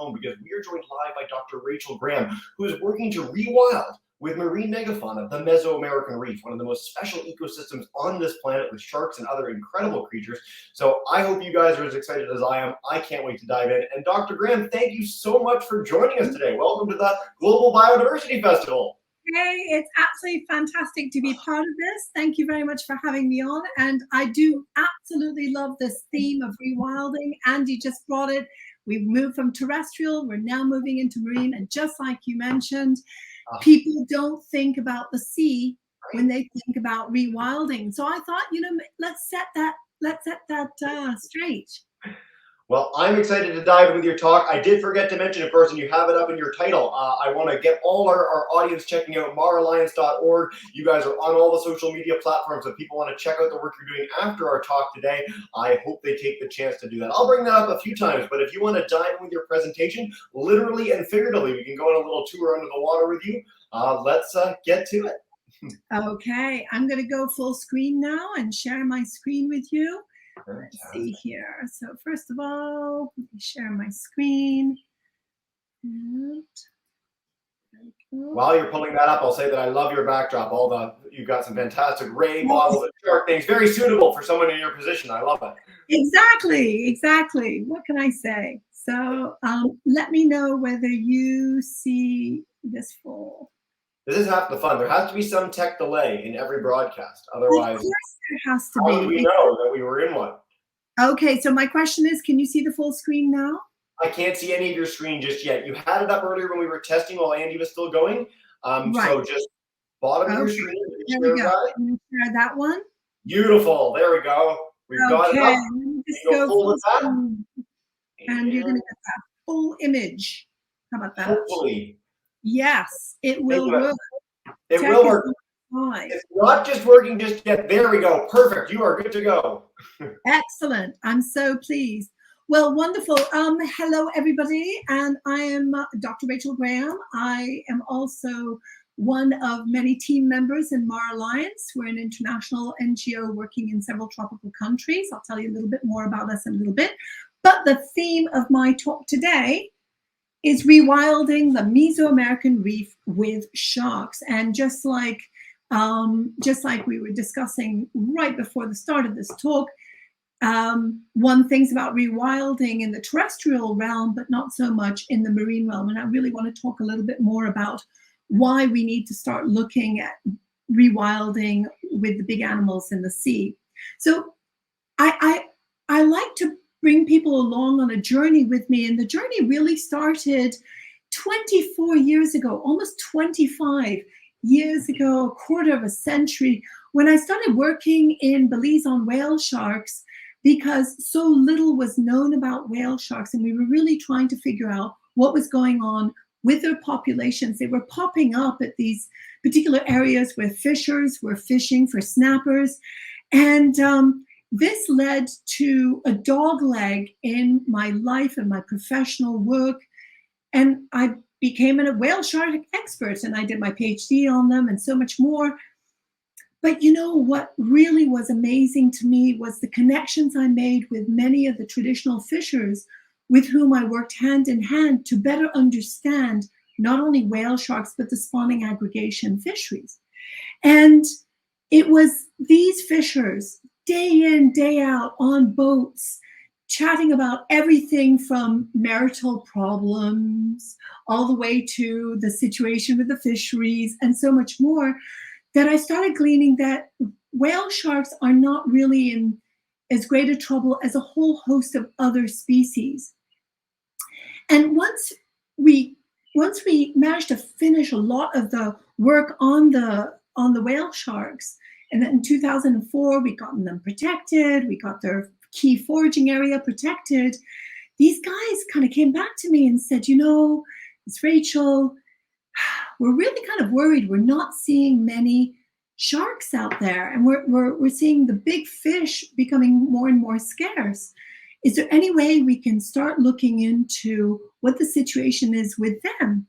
home because we are joined live by Dr. Rachel Graham, who is working to rewild with marine megafauna, the MesoAmerican Reef, one of the most special ecosystems on this planet with sharks and other incredible creatures. So I hope you guys are as excited as I am. I can't wait to dive in. And Dr. Graham, thank you so much for joining us today. Welcome to the Global Biodiversity Festival. Hey, it's absolutely fantastic to be part of this. Thank you very much for having me on. And I do absolutely love this theme of rewilding. Andy just brought it. We've moved from terrestrial, we're now moving into marine. And just like you mentioned, people don't think about the sea when they think about rewilding. So I thought, let's set that straight. Well, I'm excited to dive in with your talk. I did forget to mention, of course, and you have it up in your title. I want to get all our audience checking out maralliance.org. You guys are on all the social media platforms. If people want to check out the work you're doing after our talk today, I hope they take the chance to do that. I'll bring that up a few times, but if you want to dive in with your presentation, literally and figuratively, we can go on a little tour under the water with you. Let's get to it. Okay, I'm going to go full screen now and share my screen with you. Let's see here. So first of all, let me share my screen. And while you're pulling that up, I'll say that I love your backdrop. You've got some fantastic ray models and shark things. Very suitable for someone in your position. I love it. Exactly. What can I say? So let me know whether you see this full. This is half the fun. There has to be some tech delay in every broadcast. Otherwise, of course there has to be. How do we know that we were in one? Okay, so my question is, can you see the full screen now? I can't see any of your screen just yet. You had it up earlier when we were testing while Andy was still going. Right. So just bottom of your screen. There we go. I'm going to share that one. Beautiful. There we go. We've got it up. Just go full screen. And you're going to get that full image. How about that? Hopefully. Yes, it will work. It will work. It's not just working just yet. There we go. Perfect. You are good to go. Excellent. I'm so pleased. Well, wonderful. Hello, everybody. And I am Dr. Rachel Graham. I am also one of many team members in Mar Alliance. We're an international NGO working in several tropical countries. I'll tell you a little bit more about us in a little bit. But the theme of my talk today is rewilding the Mesoamerican Reef with sharks. And just like we were discussing right before the start of this talk, one thing's about rewilding in the terrestrial realm, but not so much in the marine realm. And I really want to talk a little bit more about why we need to start looking at rewilding with the big animals in the sea. So I like to bring people along on a journey with me. And the journey really started 24 years ago, almost 25 years ago, a quarter of a century, when I started working in Belize on whale sharks, because so little was known about whale sharks. And we were really trying to figure out what was going on with their populations. They were popping up at these particular areas where fishers were fishing for snappers. And this led to a dogleg in my life and my professional work. And I became a whale shark expert, and I did my PhD on them and so much more. But what really was amazing to me was the connections I made with many of the traditional fishers with whom I worked hand in hand to better understand not only whale sharks, but the spawning aggregation fisheries. And it was these fishers, day in, day out, on boats, chatting about everything from marital problems all the way to the situation with the fisheries and so much more, that I started gleaning that whale sharks are not really in as great a trouble as a whole host of other species. And once we managed to finish a lot of the work on the whale sharks, and then in 2004, we got them protected, we got their key foraging area protected, these guys kind of came back to me and said, it's Rachel, we're really kind of worried. We're not seeing many sharks out there, and we're seeing the big fish becoming more and more scarce. Is there any way we can start looking into what the situation is with them?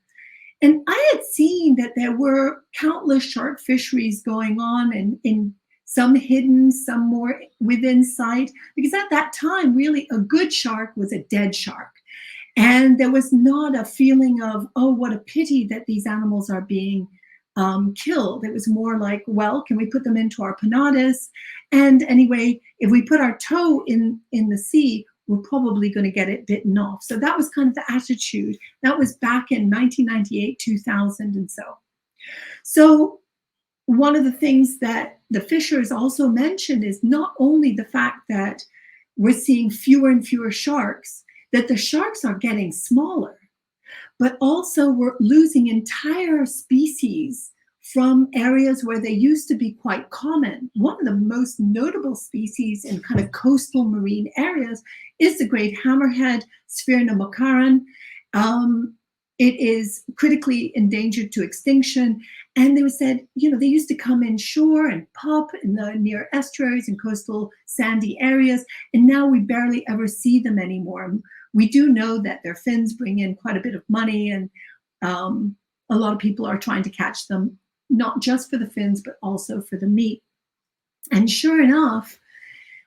And I had seen that there were countless shark fisheries going on, and in some hidden, some more within sight, because at that time, really a good shark was a dead shark. And there was not a feeling of, oh, what a pity that these animals are being killed. It was more like, well, can we put them into our panadas? And anyway, if we put our toe in the sea, we're probably going to get it bitten off. So that was kind of the attitude. That was back in 1998, 2000 and so. So one of the things that the fishers also mentioned is not only the fact that we're seeing fewer and fewer sharks, that the sharks are getting smaller, but also we're losing entire species from areas where they used to be quite common. One of the most notable species in kind of coastal marine areas is the great hammerhead, Sphaernomaccaron. It is critically endangered to extinction. And they said, you know, they used to come inshore and pop in the near estuaries and coastal sandy areas. And now we barely ever see them anymore. We do know that their fins bring in quite a bit of money, and a lot of people are trying to catch them, not just for the fins, but also for the meat. And sure enough,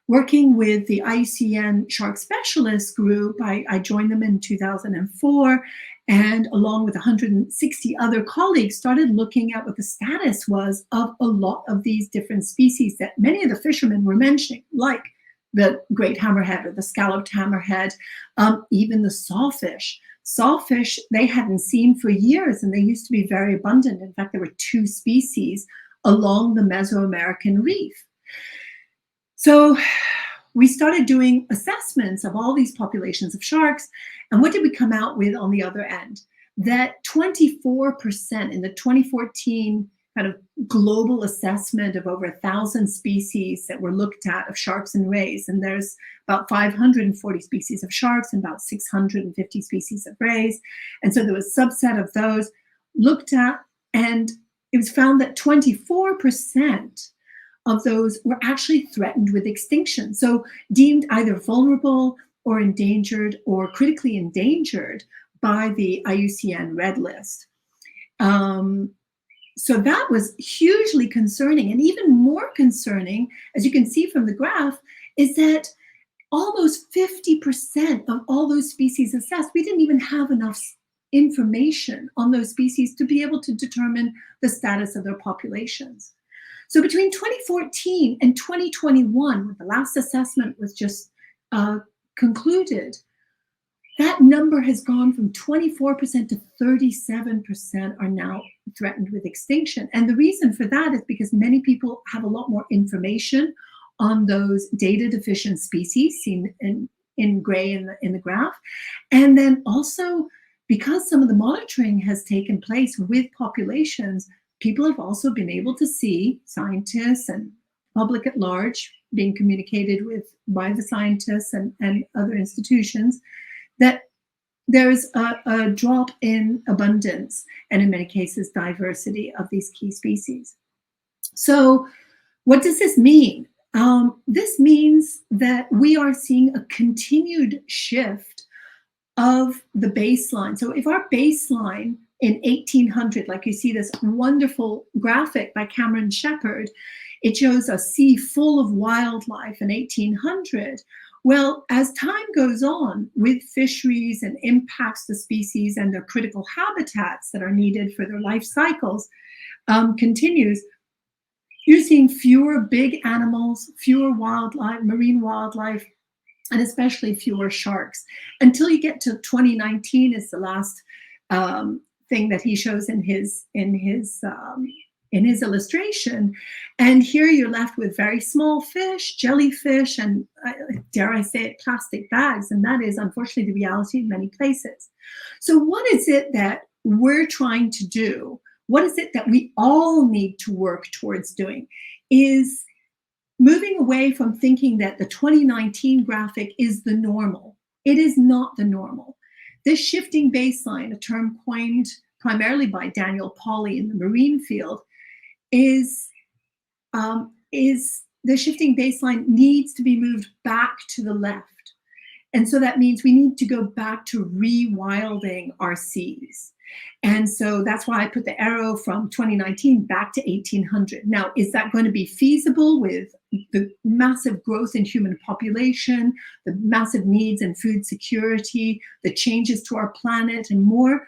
working with the IUCN Shark Specialist Group, I joined them in 2004, and along with 160 other colleagues, started looking at what the status was of a lot of these different species that many of the fishermen were mentioning, like the great hammerhead or the scalloped hammerhead, even the sawfish. Sawfish they hadn't seen for years, and they used to be very abundant. In fact, there were 2 species along the Mesoamerican reef. So we started doing assessments of all these populations of sharks. And what did we come out with on the other end? That 24% in the 2014 kind of global assessment of over 1,000 species that were looked at of sharks and rays. And there's about 540 species of sharks and about 650 species of rays. And so there was a subset of those looked at, and it was found that 24% of those were actually threatened with extinction. So deemed either vulnerable or endangered or critically endangered by the IUCN Red List. So that was hugely concerning. And even more concerning, as you can see from the graph, is that almost 50% of all those species assessed, we didn't even have enough information on those species to be able to determine the status of their populations. So between 2014 and 2021, when the last assessment was just concluded, that number has gone from 24% to 37% are now threatened with extinction. And the reason for that is because many people have a lot more information on those data deficient species seen in gray in the graph. And then also because some of the monitoring has taken place with populations, people have also been able to see, scientists and public at large being communicated with by the scientists and other institutions, that there's a drop in abundance and in many cases diversity of these key species. So what does this mean? This means that we are seeing a continued shift of the baseline. So if our baseline in 1800, like you see this wonderful graphic by Cameron Shepard, it shows a sea full of wildlife in 1800. Well, as time goes on with fisheries and impacts to species and their critical habitats that are needed for their life cycles continues, you're seeing fewer big animals, fewer wildlife, marine wildlife, and especially fewer sharks. Until you get to 2019 is the last thing that he shows in his illustration. And here you're left with very small fish, jellyfish, and dare I say it, plastic bags. And that is unfortunately the reality in many places. So what is it that we're trying to do? What is it that we all need to work towards doing? Is moving away from thinking that the 2019 graphic is the normal. It is not the normal. This shifting baseline, a term coined primarily by Daniel Pauly in the marine field, is the shifting baseline needs to be moved back to the left. And so that means we need to go back to rewilding our seas. And so that's why I put the arrow from 2019 back to 1800. Now, is that going to be feasible with the massive growth in human population, the massive needs in food security, the changes to our planet and more?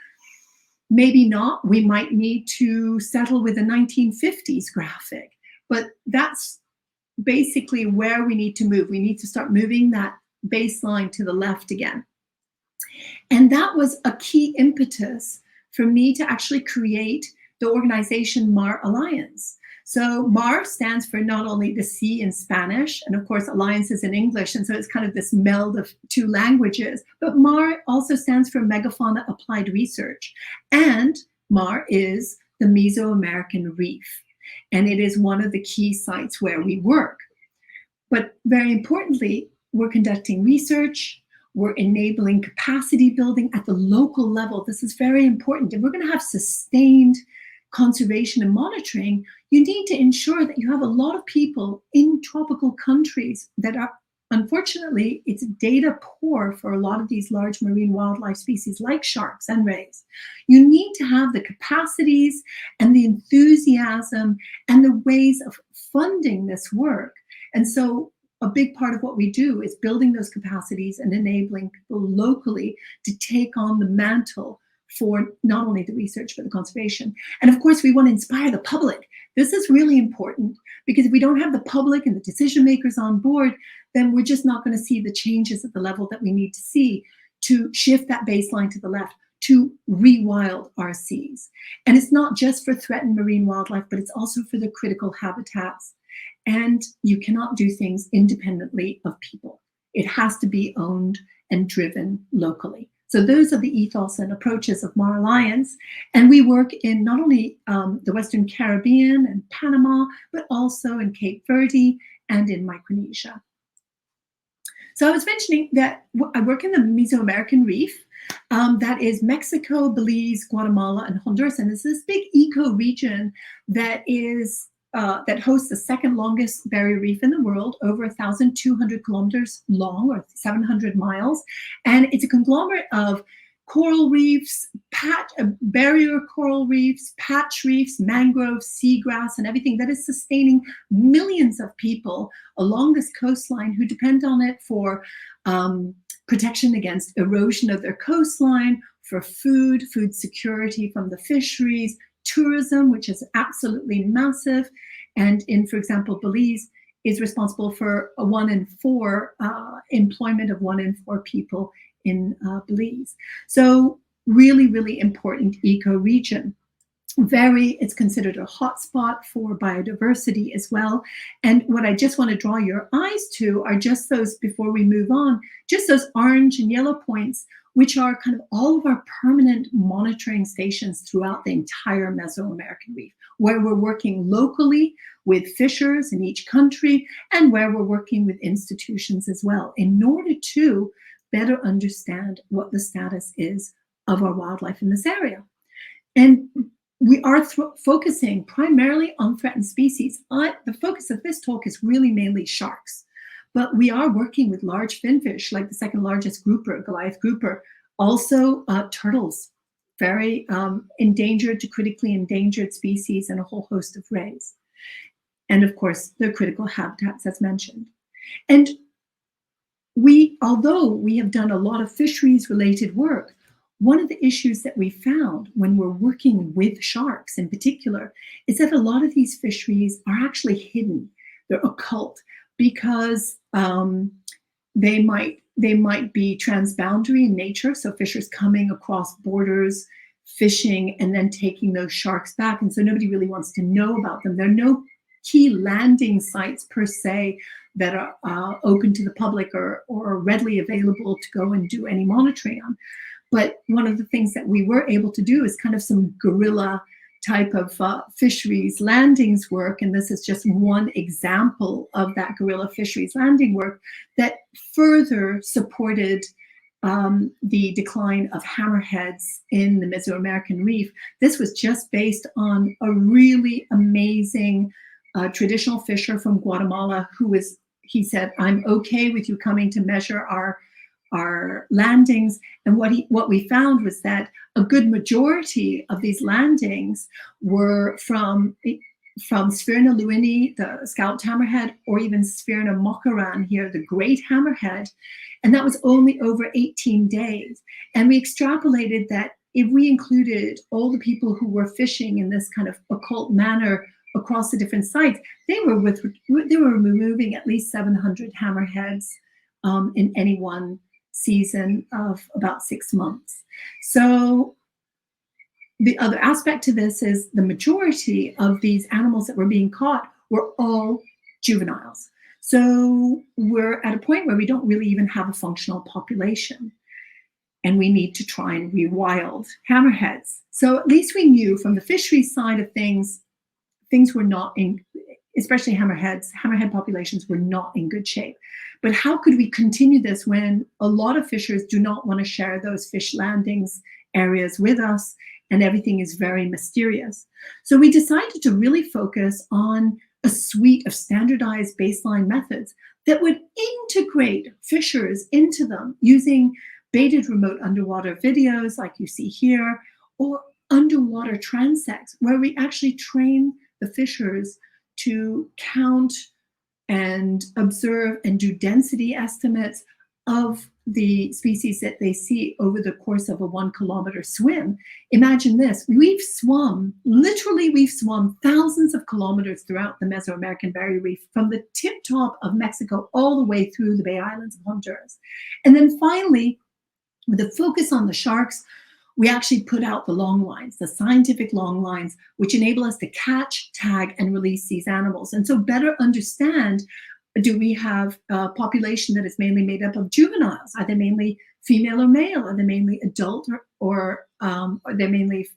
Maybe not. We might need to settle with a 1950s graphic, but that's basically where we need to move. We need to start moving that baseline to the left again. And that was a key impetus for me to actually create the organization MAR Alliance. So MAR stands for not only the sea in Spanish, and of course Alliance is in English, and so it's kind of this meld of two languages, but MAR also stands for Megafauna Applied Research. And MAR is the Mesoamerican Reef, and it is one of the key sites where we work. But very importantly, we're conducting research, we're enabling capacity building at the local level. This is very important. If we're going to have sustained conservation and monitoring, you need to ensure that you have a lot of people in tropical countries that are, unfortunately, it's data poor for a lot of these large marine wildlife species like sharks and rays. You need to have the capacities and the enthusiasm and the ways of funding this work. And so a big part of what we do is building those capacities and enabling people locally to take on the mantle for not only the research, but the conservation. And of course, we want to inspire the public. This is really important because if we don't have the public and the decision makers on board, then we're just not going to see the changes at the level that we need to see to shift that baseline to the left, to rewild our seas. And it's not just for threatened marine wildlife, but it's also for the critical habitats. And you cannot do things independently of people. It has to be owned and driven locally. So those are the ethos and approaches of MAR Alliance. And we work in not only the Western Caribbean and Panama, but also in Cape Verde and in Micronesia. So I was mentioning that I work in the Mesoamerican Reef. That is Mexico, Belize, Guatemala, and Honduras. And it's this big eco-region that is that hosts the second longest barrier reef in the world, over 1,200 kilometers long, or 700 miles. And it's a conglomerate of coral reefs, barrier coral reefs, patch reefs, mangroves, seagrass, and everything that is sustaining millions of people along this coastline who depend on it for protection against erosion of their coastline, for food security from the fisheries, tourism, which is absolutely massive. And in, for example, Belize is responsible for employment of 1 in 4 people in Belize. So really, really important eco-region. It's considered a hotspot for biodiversity as well. And what I just want to draw your eyes to are just those, before we move on, just those orange and yellow points, which are kind of all of our permanent monitoring stations throughout the entire Mesoamerican Reef, where we're working locally with fishers in each country and where we're working with institutions as well, in order to better understand what the status is of our wildlife in this area. And we are focusing primarily on threatened species. The focus of this talk is really mainly sharks, but we are working with large finfish, like the second largest grouper, Goliath grouper, also turtles, very endangered to critically endangered species, and a whole host of rays. And of course, the critical habitats as mentioned. And although we have done a lot of fisheries related work, one of the issues that we found when we're working with sharks in particular is that a lot of these fisheries are actually hidden. They're occult because they might be transboundary in nature. So fishers coming across borders, fishing, and then taking those sharks back. And so nobody really wants to know about them. There are no key landing sites per se that are open to the public or readily available to go and do any monitoring on. But one of the things that we were able to do is kind of some guerrilla type of fisheries landings work. And this is just one example of that guerrilla fisheries landing work that further supported the decline of hammerheads in the Mesoamerican Reef. This was just based on a really amazing traditional fisher from Guatemala he said, "I'm okay with you coming to measure our our landings. And what we found was that a good majority of these landings were from Sphyrna lewini, the scalloped hammerhead, or even Sphyrna mokaran here, the great hammerhead. And that was only over 18 days. And we extrapolated that if we included all the people who were fishing in this kind of occult manner across the different sites, they were removing at least 700 hammerheads in any one season of about 6 months. So the other aspect to this is the majority of these animals that were being caught were all juveniles. So we're at a point where we don't really even have a functional population, and we need to try and rewild hammerheads. So at least we knew from the fishery side of things were not in, especially hammerhead populations were not in good shape. But how could we continue this when a lot of fishers do not want to share those fish landings areas with us, and everything is very mysterious? So we decided to really focus on a suite of standardized baseline methods that would integrate fishers into them using baited remote underwater videos like you see here, or underwater transects, where we actually train the fishers to count and observe and do density estimates of the species that they see over the course of a 1 kilometer swim. Imagine this, we've swum thousands of kilometers throughout the Mesoamerican Barrier Reef, from the tip top of Mexico all the way through the Bay Islands of Honduras. And then finally, with a focus on the sharks, we actually put out the long lines, the scientific long lines, which enable us to catch, tag, and release these animals. And so better understand, do we have a population that is mainly made up of juveniles? Are they mainly female or male? Are they mainly adult, or are they mainly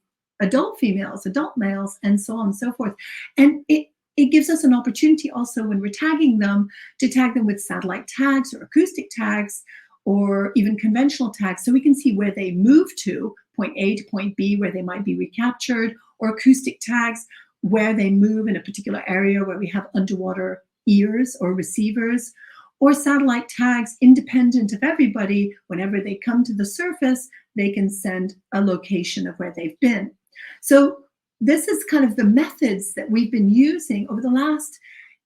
adult females, adult males, and so on and so forth? And it gives us an opportunity also when we're tagging them to tag them with satellite tags or acoustic tags, or even conventional tags, so we can see where they move to, point A to point B, where they might be recaptured, or acoustic tags where they move in a particular area where we have underwater ears or receivers, or satellite tags independent of everybody. Whenever they come to the surface, they can send a location of where they've been. So this is kind of the methods that we've been using over the last,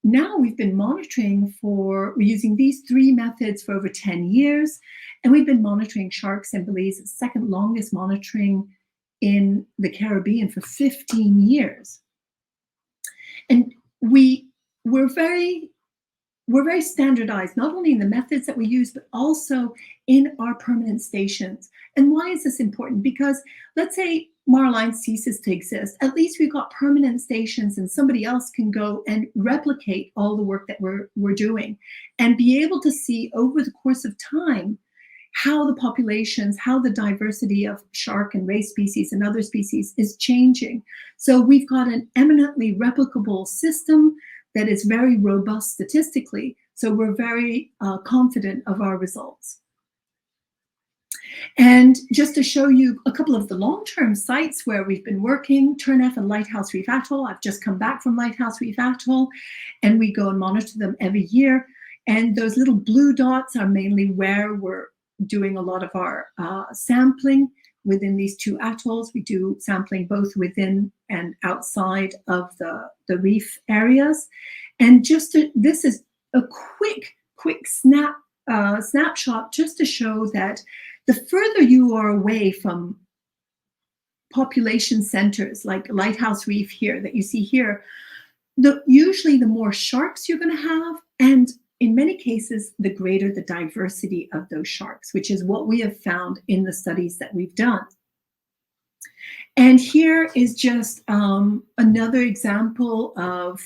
now we've been monitoring we're using these 3 methods for over 10 years, and we've been monitoring sharks in Belize, the second longest monitoring in the Caribbean, for 15 years. And we're very standardized, not only in the methods that we use, but also in our permanent stations. And why is this important? Because let's say Marline ceases to exist, at least we've got permanent stations, and somebody else can go and replicate all the work that we're doing, and be able to see over the course of time how the populations, how the diversity of shark and ray species and other species is changing. So we've got an eminently replicable system that is very robust statistically. So we're very confident of our results. And just to show you a couple of the long-term sites where we've been working, Turneff and Lighthouse Reef Atoll. I've just come back from Lighthouse Reef Atoll, and we go and monitor them every year. And those little blue dots are mainly where we're doing a lot of our sampling within these 2 atolls. We do sampling both within and outside of the reef areas. And this is a quick snapshot just to show that the further you are away from population centers like Lighthouse Reef here that you see here, usually the more sharks you're going to have, and in many cases, the greater the diversity of those sharks, which is what we have found in the studies that we've done. And here is just another example of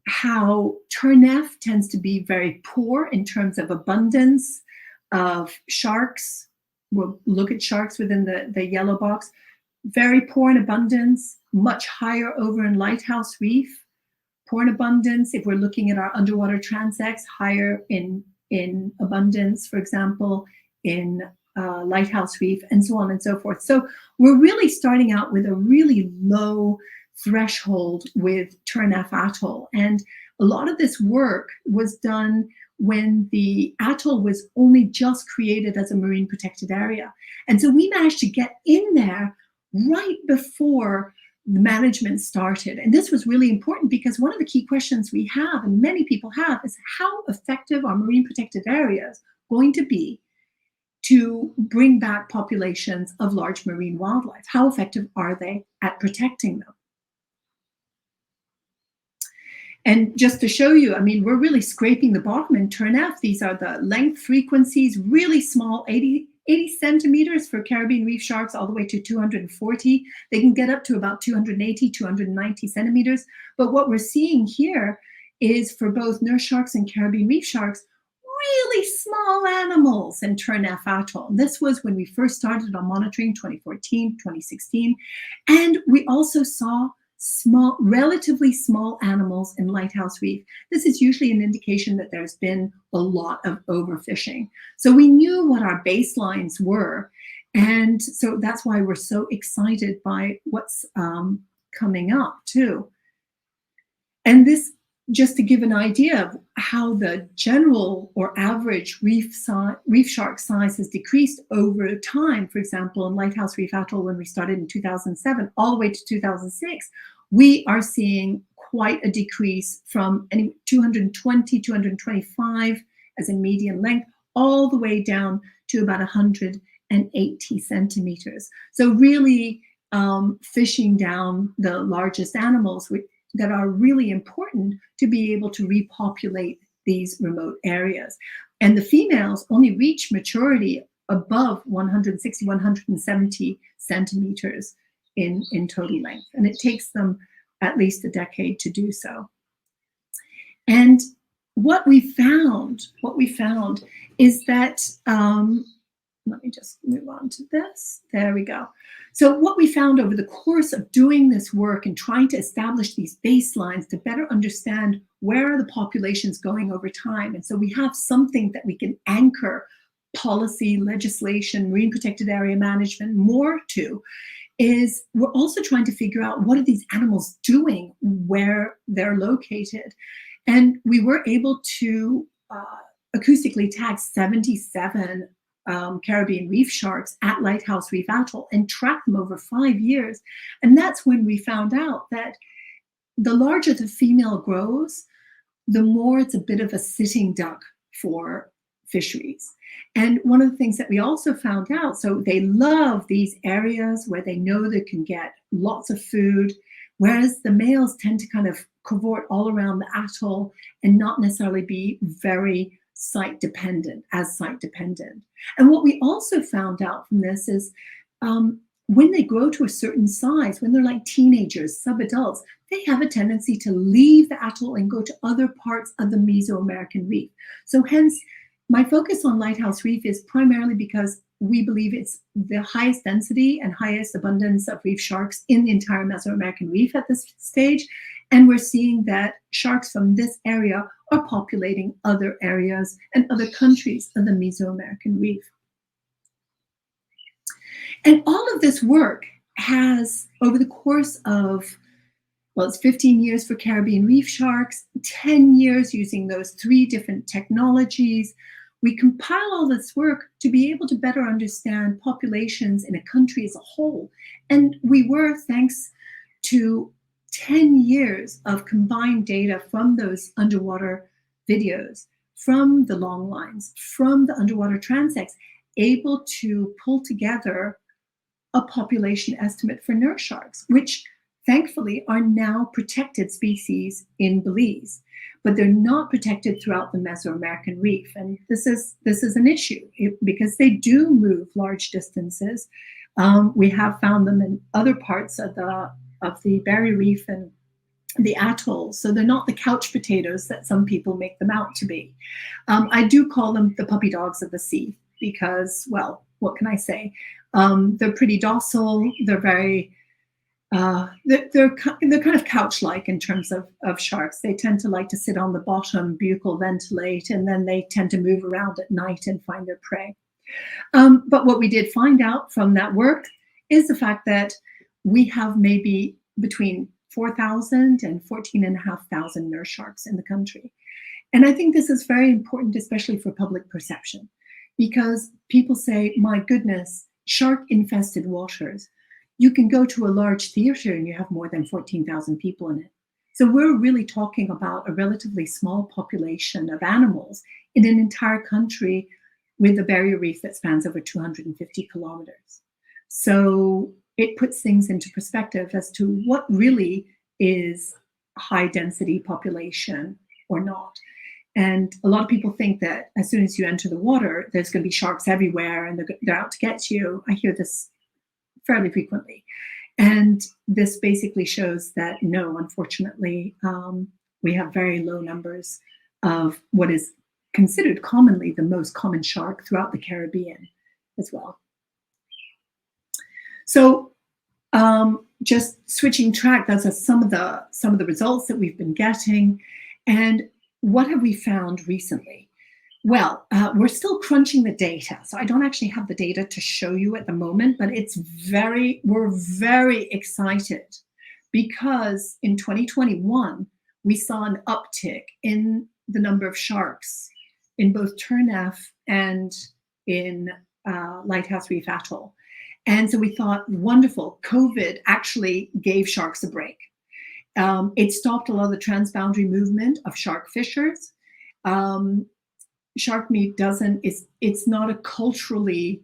how Turneff tends to be very poor in terms of abundance of sharks. We'll look at sharks within the yellow box. Very poor in abundance, much higher over in Lighthouse Reef. Poor in abundance, if we're looking at our underwater transects, higher in abundance, for example, in Lighthouse Reef, and so on and so forth. So we're really starting out with a really low threshold with Turneff Atoll. And a lot of this work was done when the atoll was only just created as a marine protected area. And so we managed to get in there right before the management started. And this was really important because one of the key questions we have, and many people have, is how effective are marine protected areas going to be to bring back populations of large marine wildlife? How effective are they at protecting them? And just to show you, I mean, we're really scraping the bottom in Turnef. These are the length frequencies, really small, 80 centimeters for Caribbean reef sharks, all the way to 240. They can get up to about 280, 290 centimeters. But what we're seeing here is for both nurse sharks and Caribbean reef sharks, really small animals in Turnef Atoll. This was when we first started on monitoring, 2014, 2016. And we also saw small, relatively small animals in Lighthouse Reef. This is usually an indication that there's been a lot of overfishing. So we knew what our baselines were. And so that's why we're so excited by what's coming up too. And this, just to give an idea of how the general or average reef shark size has decreased over time. For example, in Lighthouse Reef Atoll, when we started in 2007, all the way to 2006, we are seeing quite a decrease from 220, 225 as a median length, all the way down to about 180 centimeters. So really fishing down the largest animals that are really important to be able to repopulate these remote areas. And the females only reach maturity above 160, 170 centimeters in total length. And it takes them at least a decade to do so. And what we found is that, let me just move on to this. There we go. So what we found over the course of doing this work and trying to establish these baselines to better understand where are the populations going over time. And so we have something that we can anchor policy, legislation, marine protected area management more to, is we're also trying to figure out what are these animals doing where they're located. And we were able to acoustically tag 77 Caribbean reef sharks at Lighthouse Reef Atoll and track them over 5 years. And that's when we found out that the larger the female grows, the more it's a bit of a sitting duck for fisheries. And one of the things that we also found out, so they love these areas where they know they can get lots of food, whereas the males tend to kind of cavort all around the atoll and not necessarily be very site dependent. And what we also found out from this is when they grow to a certain size, when they're like teenagers, sub-adults, they have a tendency to leave the atoll and go to other parts of the Mesoamerican reef. So hence, my focus on Lighthouse Reef is primarily because we believe it's the highest density and highest abundance of reef sharks in the entire Mesoamerican reef at this stage. And we're seeing that sharks from this area are populating other areas and other countries of the Mesoamerican reef. And all of this work has, over the course of, well, it's 15 years for Caribbean reef sharks, 10 years using those 3 different technologies. We compile all this work to be able to better understand populations in a country as a whole. And we were, thanks to 10 years of combined data from those underwater videos, from the long lines, from the underwater transects, able to pull together a population estimate for nurse sharks, which thankfully are now protected species in Belize, but they're not protected throughout the Mesoamerican reef. And this is an issue because they do move large distances. We have found them in other parts of the Barrier Reef and the atolls. So they're not the couch potatoes that some people make them out to be. I do call them the puppy dogs of the sea because, well, what can I say? They're pretty docile. They're very, they're kind of couch-like in terms of sharks. They tend to like to sit on the bottom, buccal ventilate, and then they tend to move around at night and find their prey. But what we did find out from that work is the fact that we have maybe between 4,000 and 14,500 nurse sharks in the country. And I think this is very important, especially for public perception, because people say, my goodness, shark-infested waters. You can go to a large theater and you have more than 14,000 people in it. So we're really talking about a relatively small population of animals in an entire country with a barrier reef that spans over 250 kilometers. So it puts things into perspective as to what really is high density population or not. And a lot of people think that as soon as you enter the water, there's going to be sharks everywhere and they're out to get you. I hear this fairly frequently. And this basically shows that no, unfortunately, we have very low numbers of what is considered commonly the most common shark throughout the Caribbean as well. So just switching track, those are some of the results that we've been getting. And what have we found recently? Well, we're still crunching the data. So I don't actually have the data to show you at the moment, but we're very excited because in 2021, we saw an uptick in the number of sharks in both Turneffe and in Lighthouse Reef Atoll. And so we thought, wonderful, COVID actually gave sharks a break. It stopped a lot of the transboundary movement of shark fishers. Shark meat it's not a culturally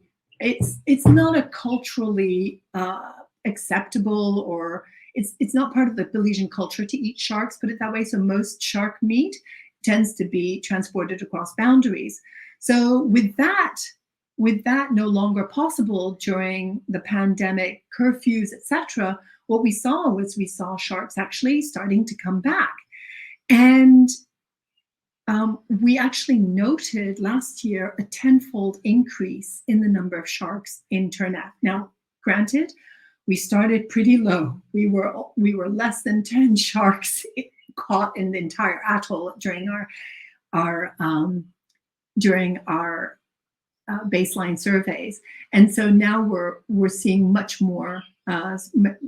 acceptable, or it's not part of the Belizean culture to eat sharks, put it that way. So most shark meat tends to be transported across boundaries. So with that no longer possible during the pandemic, curfews, etc., what we saw sharks actually starting to come back. And we actually noted last year a 10-fold increase in the number of sharks in Turneffe. Now, granted, we started pretty low. We were less than 10 sharks caught in the entire atoll during our baseline surveys, and so now we're seeing much more,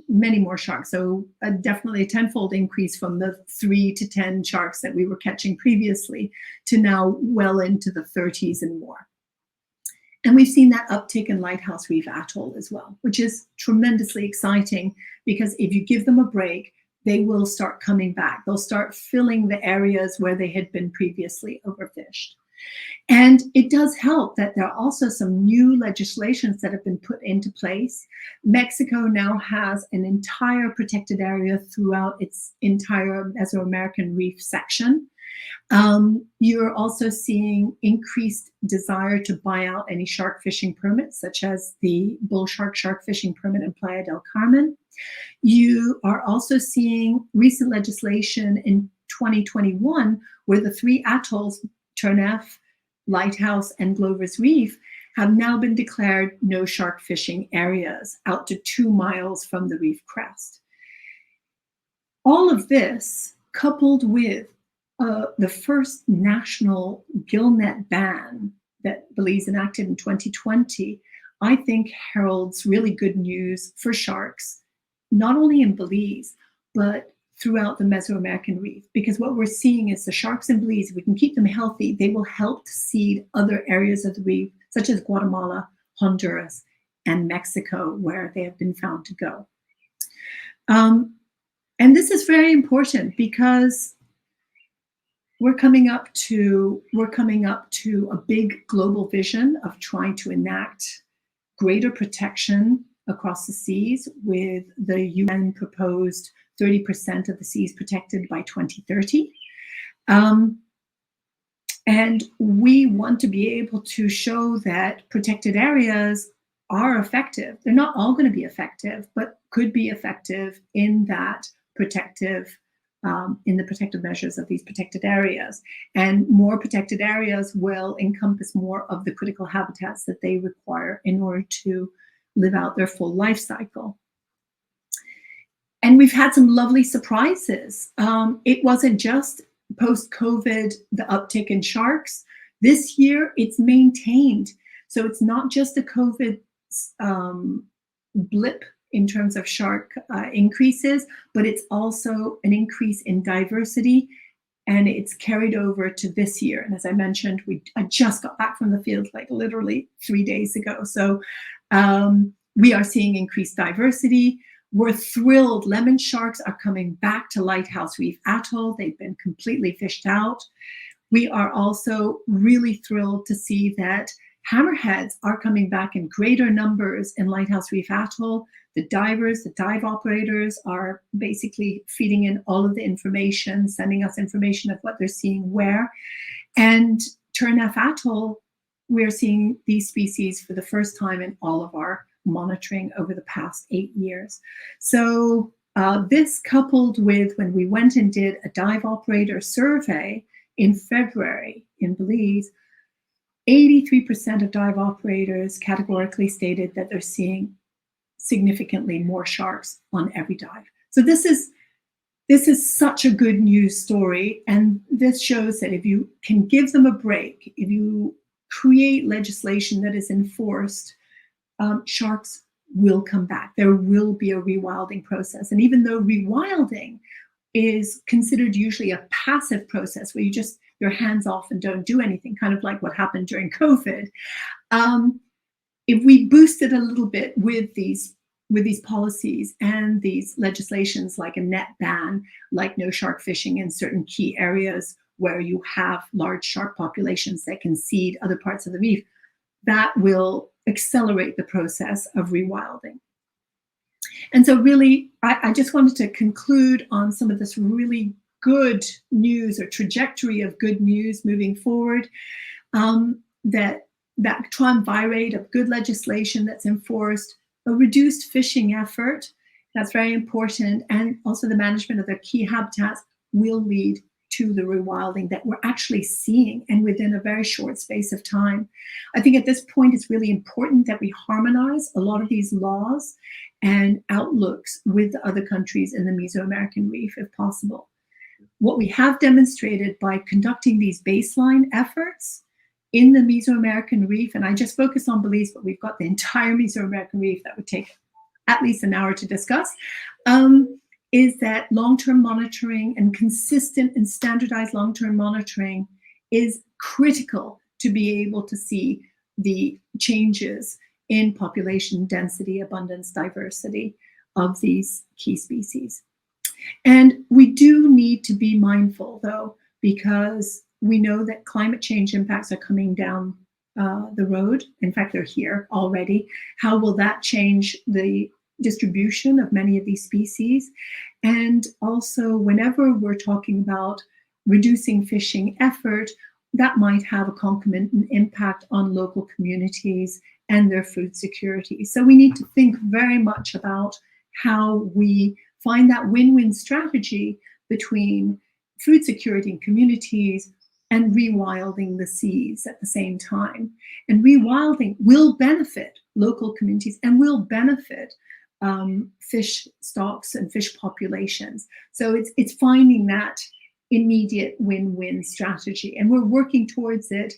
many more sharks. So definitely a 10-fold increase from the 3 to 10 sharks that we were catching previously to now well into the 30s and more. And we've seen that uptick in Lighthouse Reef Atoll as well, which is tremendously exciting because if you give them a break, they will start coming back. They'll start filling the areas where they had been previously overfished. And it does help that there are also some new legislations that have been put into place. Mexico now has an entire protected area throughout its entire MesoAmerican reef section. You're also seeing increased desire to buy out any shark fishing permits, such as the bull shark fishing permit in Playa del Carmen. You are also seeing recent legislation in 2021 where the 3 atolls, Turneffe, Lighthouse, and Glover's Reef, have now been declared no shark fishing areas out to 2 miles from the reef crest. All of this, coupled with the first national gillnet ban that Belize enacted in 2020, I think heralds really good news for sharks, not only in Belize, but throughout the Mesoamerican reef, because what we're seeing is the sharks in Belize, if we can keep them healthy, they will help to seed other areas of the reef, such as Guatemala, Honduras, and Mexico, where they have been found to go. And this is very important because we're coming up to a big global vision of trying to enact greater protection across the seas, with the UN proposed 30% of the seas protected by 2030. And we want to be able to show that protected areas are effective. They're not all going to be effective, but could be effective in that protective, in the protective measures of these protected areas. And more protected areas will encompass more of the critical habitats that they require in order to live out their full life cycle. And we've had some lovely surprises. It wasn't just post-COVID, the uptick in sharks. This year, it's maintained. So it's not just a COVID blip in terms of shark increases, but it's also an increase in diversity and it's carried over to this year. And as I mentioned, I just got back from the field like literally 3 days ago. So we are seeing increased diversity. We're thrilled. Lemon sharks are coming back to Lighthouse Reef Atoll. They've been completely fished out. We are also really thrilled to see that hammerheads are coming back in greater numbers in Lighthouse Reef Atoll. The divers, the dive operators are basically feeding in all of the information, sending us information of what they're seeing where. And Turnef Atoll, we're seeing these species for the first time in all of our monitoring over the past 8 years. So this coupled with when we went and did a dive operator survey in February in Belize, 83% of dive operators categorically stated that they're seeing significantly more sharks on every dive. So this is such a good news story, and this shows that if you can give them a break, if you create legislation that is enforced, sharks will come back. There will be a rewilding process, and even though rewilding is considered usually a passive process where you just your hands off and don't do anything, kind of like what happened during COVID. If we boost it a little bit with these policies and these legislations like a net ban, like no shark fishing in certain key areas where you have large shark populations that can seed other parts of the reef, that will accelerate the process of rewilding. And so really, I just wanted to conclude on some of this really good news or trajectory of good news moving forward, that triumvirate of good legislation that's enforced, a reduced fishing effort, that's very important, and also the management of their key habitats will lead to the rewilding that we're actually seeing, and within a very short space of time. I think at this point, it's really important that we harmonize a lot of these laws and outlooks with the other countries in the Mesoamerican Reef, if possible. What we have demonstrated by conducting these baseline efforts in the Mesoamerican Reef, and I just focus on Belize, but we've got the entire Mesoamerican Reef that would take at least an hour to discuss, is that long-term monitoring and consistent and standardized long-term monitoring is critical to be able to see the changes in population density, abundance, diversity of these key species. And we do need to be mindful, though, because we know that climate change impacts are coming down the road. In fact, they're here already. How will that change the distribution of many of these species? And also, whenever we're talking about reducing fishing effort, that might have a concomitant impact on local communities and their food security. So we need to think very much about how we find that win-win strategy between food security in communities and rewilding the seas at the same time. And rewilding will benefit local communities and will benefit fish stocks and fish populations. So it's finding that immediate win-win strategy. And we're working towards it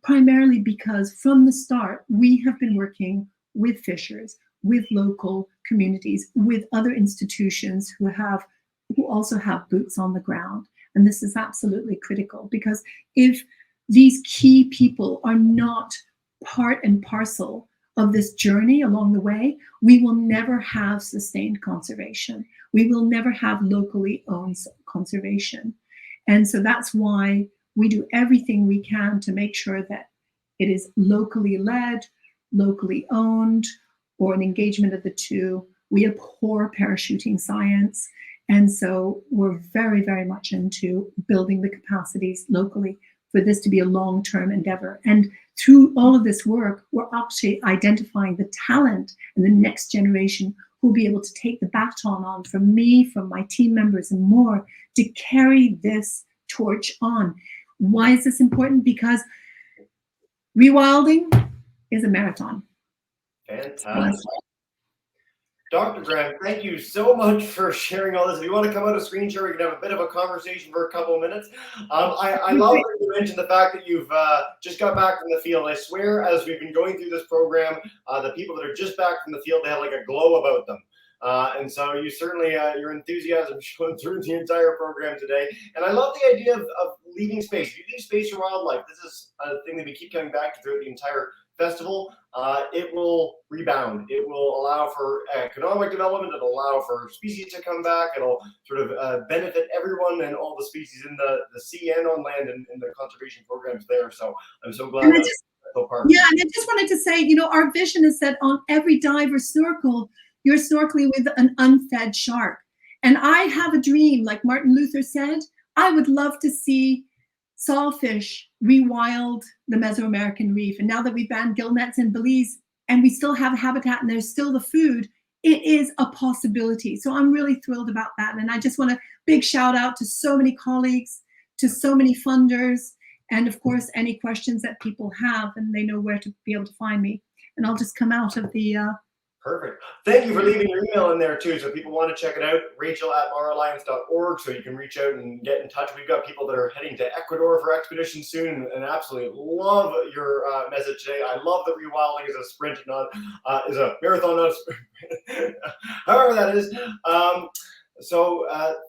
primarily because from the start, we have been working with fishers, with local communities, with other institutions who also have boots on the ground. And this is absolutely critical, because if these key people are not part and parcel of this journey along the way, we will never have sustained conservation. We will never have locally owned conservation. And so that's why we do everything we can to make sure that it is locally led, locally owned, or an engagement of the two. We abhor parachuting science. And so we're very, very much into building the capacities locally for this to be a long-term endeavor. And through all of this work, we're actually identifying the talent and the next generation who will be able to take the baton on from me, from my team members and more, to carry this torch on. Why is this important? Because rewilding is a marathon. Fantastic. Dr. Graham, thank you so much for sharing all this. If you want to come out of screen share, we can have a bit of a conversation for a couple of minutes. I love that you mentioned the fact that you've just got back from the field. I swear, as we've been going through this program, the people that are just back from the field, they have like a glow about them. And so you certainly, your enthusiasm shone through the entire program today. And I love the idea of leaving space. If you leave space for wildlife, this is a thing that we keep coming back to throughout the entire festival. It will rebound. It will allow for economic development. It'll allow for species to come back. It'll sort of benefit everyone and all the species in the sea and on land and in the conservation programs there. So I'm so glad that's part. Yeah, and I just wanted to say, our vision is that on every dive or snorkel, you're snorkeling with an unfed shark. And I have a dream, like Martin Luther said, I would love to see sawfish rewild the Mesoamerican reef. And now that we've banned gill nets in Belize and we still have habitat and there's still the food, it is a possibility. So I'm really thrilled about that. And I just want a big shout out to so many colleagues, to so many funders, and of course, any questions that people have, and they know where to be able to find me. And I'll just come out of the... Perfect. Thank you for leaving your email in there too. So if people want to check it out, Rachel@maralliance.org, so you can reach out and get in touch. We've got people that are heading to Ecuador for expedition soon, and absolutely love your message today. I love that rewilding is a sprint, not is a marathon, not a sprint. However that is. So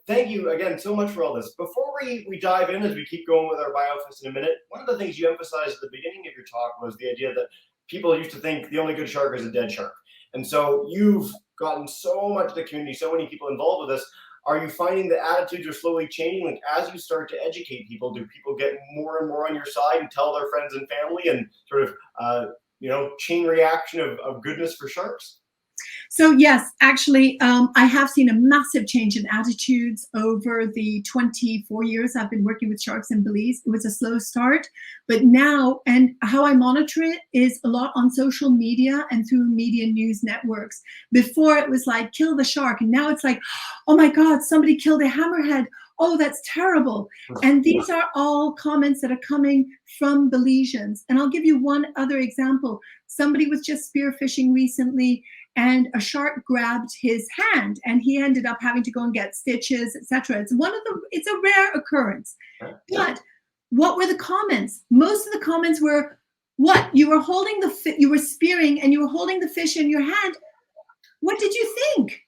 thank you again so much for all this. Before we dive in, as we keep going with our BioFest in a minute, one of the things you emphasized at the beginning of your talk was the idea that people used to think the only good shark is a dead shark. And so you've gotten so much of the community, so many people involved with this. Are you finding the attitudes are slowly changing? Like as you start to educate people, do people get more and more on your side and tell their friends and family and sort of, chain reaction of goodness for sharks? So yes, actually, I have seen a massive change in attitudes over the 24 years I've been working with sharks in Belize. It was a slow start, but now, and how I monitor it is a lot on social media and through media news networks. Before it was like, kill the shark. And now it's like, oh my God, somebody killed a hammerhead. Oh, that's terrible. And these are all comments that are coming from Belizeans. And I'll give you one other example. Somebody was just spearfishing recently and a shark grabbed his hand and he ended up having to go and get stitches, etc. It's a rare occurrence. But what were the comments? Most of the comments were, what? You were holding you were spearing and you were holding the fish in your hand. What did you think?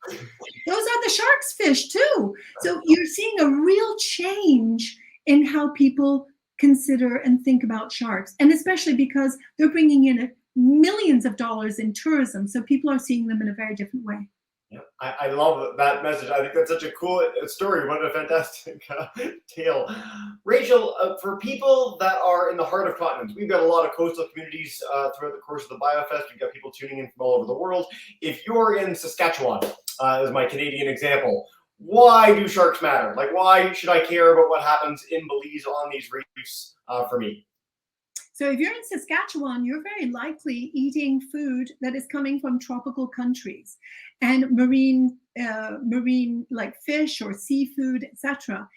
Those are the shark's fish too. So you're seeing a real change in how people consider and think about sharks, and especially because they're bringing in millions of dollars in tourism. So people are seeing them in a very different way. Yeah, I love that message. I think that's such a cool story. What a fantastic tale. Rachel, for people that are in the heart of continents, we've got a lot of coastal communities throughout the course of the BioFest. We've got people tuning in from all over the world. If you're in Saskatchewan, as my Canadian example, why do sharks matter? Like, why should I care about what happens in Belize on these reefs for me? So if you're in Saskatchewan, you're very likely eating food that is coming from tropical countries and marine like fish or seafood, etc.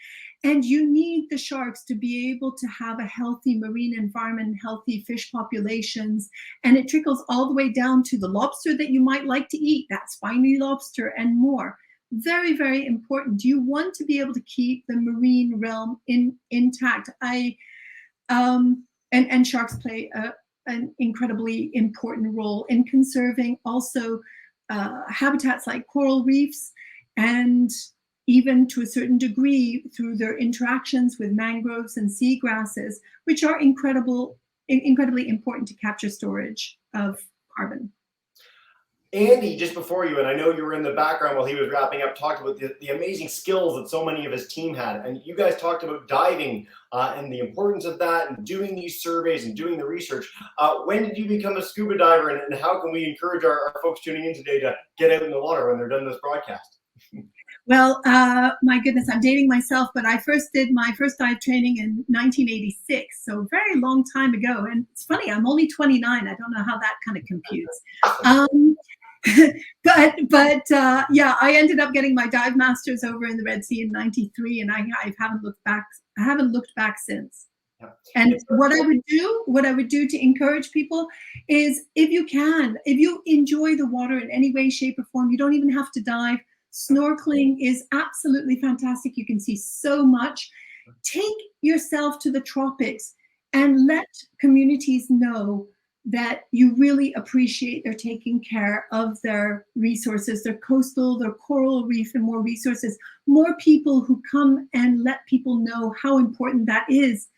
And you need the sharks to be able to have a healthy marine environment, healthy fish populations. And it trickles all the way down to the lobster that you might like to eat, that spiny lobster and more. Very, very important. You want to be able to keep the marine realm intact. And sharks play an incredibly important role in conserving also habitats like coral reefs, and even to a certain degree through their interactions with mangroves and seagrasses, which are incredibly important to capture storage of carbon. Andy, just before you, and I know you were in the background while he was wrapping up, talked about the amazing skills that so many of his team had. And you guys talked about diving and the importance of that and doing these surveys and doing the research. When did you become a scuba diver, and how can we encourage our folks tuning in today to get out in the water when they're done this broadcast? Well, my goodness, I'm dating myself, but I first did my first dive training in 1986, so a very long time ago. And it's funny, I'm only 29. I don't know how that kind of computes. Yeah, I ended up getting my dive masters over in the Red Sea in '93, and I haven't looked back. I haven't looked back since. And what I would do to encourage people is, if you enjoy the water in any way, shape, or form, you don't even have to dive. Snorkeling is absolutely fantastic. You can see so much. Take yourself to the tropics and let communities know that you really appreciate they're taking care of their resources, their coastal, their coral reef, and more resources. More people who come and let people know how important that is,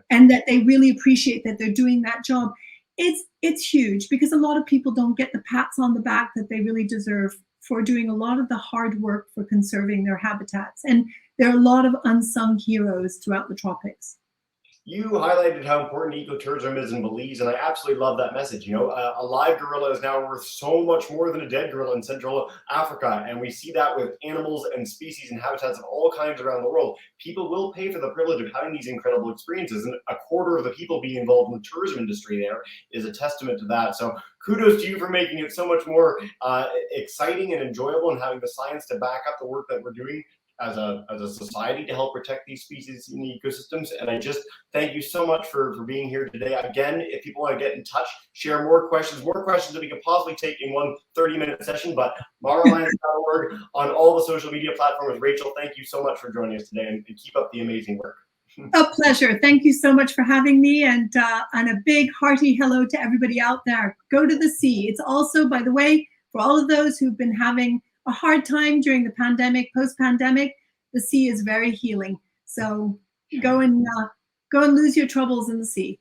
and that they really appreciate that they're doing that job. It's huge, because a lot of people don't get the pats on the back that they really deserve for doing a lot of the hard work for conserving their habitats. And there are a lot of unsung heroes throughout the tropics. You highlighted how important ecotourism is in Belize, and I absolutely love that message. You know, a live gorilla is now worth so much more than a dead gorilla in Central Africa, and we see that with animals and species and habitats of all kinds around the world. People will pay for the privilege of having these incredible experiences, and a quarter of the people being involved in the tourism industry there is a testament to that. So kudos to you for making it so much more exciting and enjoyable, and having the science to back up the work that we're doing as a society to help protect these species in the ecosystems. And I just thank you so much for being here today. Again, if people want to get in touch, share more questions that we could possibly take in one 30-minute session, but maralliance.org on all the social media platforms. Rachel, thank you so much for joining us today, and keep up the amazing work. A pleasure. Thank you so much for having me, and a big hearty hello to everybody out there. Go to the sea. It's also, by the way, for all of those who've been having a hard time during the pandemic, post-pandemic, the sea is very healing. So go and lose your troubles in the sea.